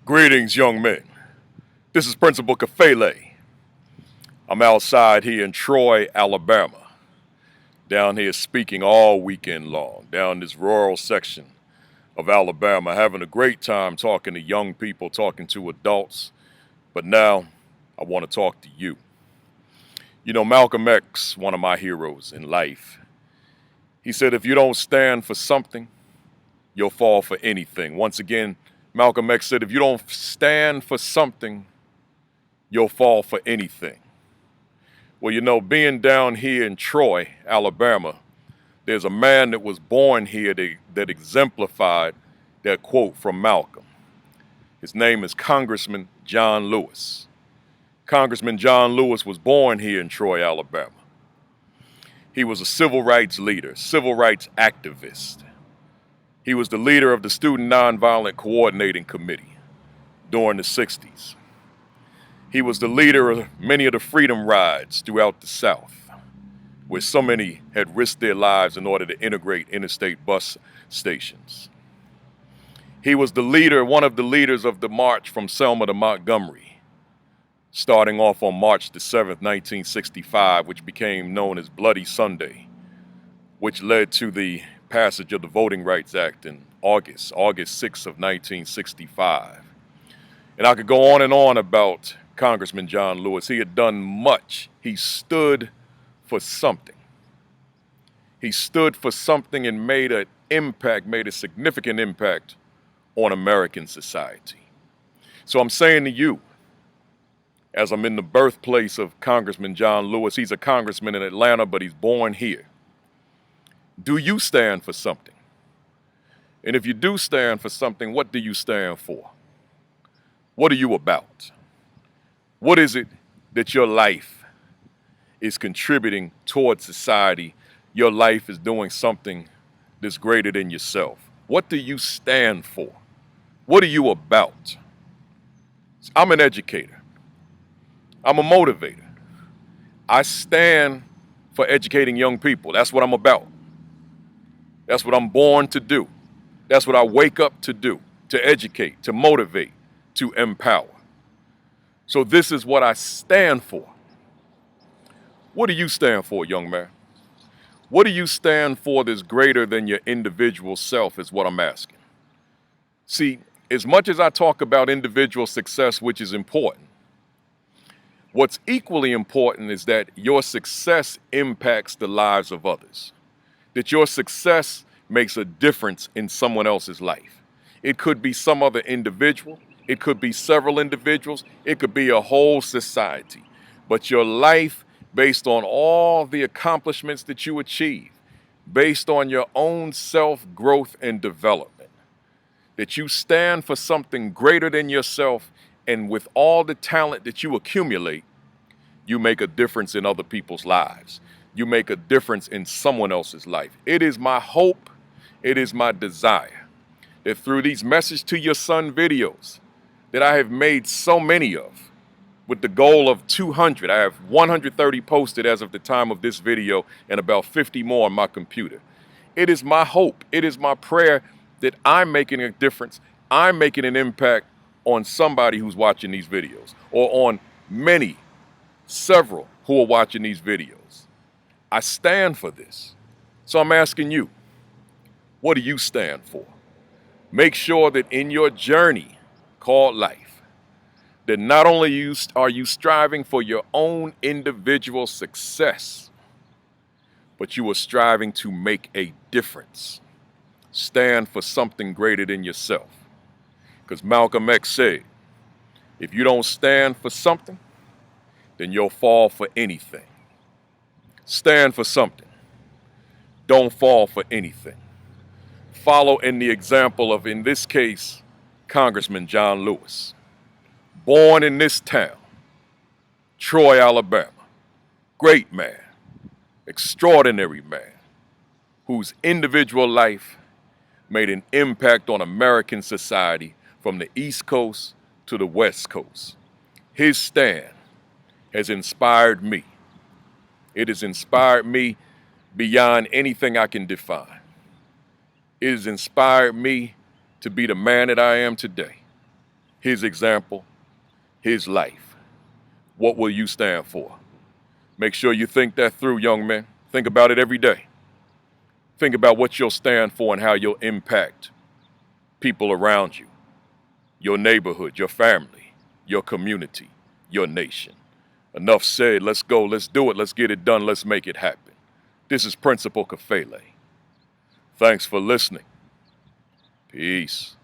Greetings, young men. This is Principal Kafele. I'm outside here in Troy, Alabama. Down here speaking all weekend long, down this rural section of Alabama, having a great time talking to young people, talking to adults. But now, I want to talk to you. You know, Malcolm X, one of my heroes in life, he said, if you don't stand for something, you'll fall for anything. Once again, Malcolm X said, if you don't stand for something, you'll fall for anything. Well, you know, being down here in Troy, Alabama, there's a man that was born here that exemplified that quote from Malcolm. His name is Congressman John Lewis. Congressman John Lewis was born here in Troy, Alabama. He was a civil rights leader, civil rights activist. He was the leader of the Student Nonviolent Coordinating Committee during the 60s. He was the leader of many of the freedom rides throughout the South, where so many had risked their lives in order to integrate interstate bus stations. He was the leader, one of the leaders of the march from Selma to Montgomery, starting off on March the 7th, 1965, which became known as Bloody Sunday, which led to the passage of the Voting Rights Act in August 6th of 1965. And I could go on and on about Congressman John Lewis. He had done much. He stood for something. He stood for something and made a significant impact on American society. So I'm saying to you, as I'm in the birthplace of Congressman John Lewis, he's a congressman in Atlanta, but he's born here. Do you stand for something? And if you do stand for something, what do you stand for? What are you about? What is it that your life is contributing towards society? Your life is doing something that's greater than yourself. What do you stand for? What are you about? I'm an educator. I'm a motivator. I stand for educating young people. That's what I'm about. That's what I'm born to do. That's what I wake up to do, to educate, to motivate, to empower. So this is what I stand for. What do you stand for, young man? What do you stand for that's greater than your individual self is what I'm asking. See, as much as I talk about individual success, which is important, what's equally important is that your success impacts the lives of others, that your success makes a difference in someone else's life. It could be some other individual. It could be several individuals. It could be a whole society. But your life, based on all the accomplishments that you achieve, based on your own self-growth and development, that you stand for something greater than yourself, and with all the talent that you accumulate, you make a difference in other people's lives. You make a difference in someone else's life. It is my hope, it is my desire that through these Message to Your Son videos that I have made so many of, with the goal of 200. I have 130 posted as of the time of this video and about 50 more on my computer. It is my hope, it is my prayer that I'm making a difference. I'm making an impact on somebody who's watching these videos, or on several who are watching these videos. I stand for this. So I'm asking you, what do you stand for? Make sure that in your journey called life, that not only are you striving for your own individual success, but you are striving to make a difference. Stand for something greater than yourself. Because Malcolm X said, if you don't stand for something, then you'll fall for anything. Stand for something. Don't fall for anything. Follow in the example of, in this case, Congressman John Lewis. Born in this town, Troy, Alabama. Great man, extraordinary man, whose individual life made an impact on American society from the East Coast to the West Coast. His stand has inspired me. It has inspired me beyond anything I can define. It has inspired me to be the man that I am today. his example, his life. What will you stand for? Make sure you think that through, young men. Think about it every day. Think about what you'll stand for and how you'll impact people around you, your neighborhood, your family, your community, your nation. Enough said. Let's go. Let's do it. Let's get it done. Let's make it happen. This is Principal Kafele. Thanks for listening. Peace.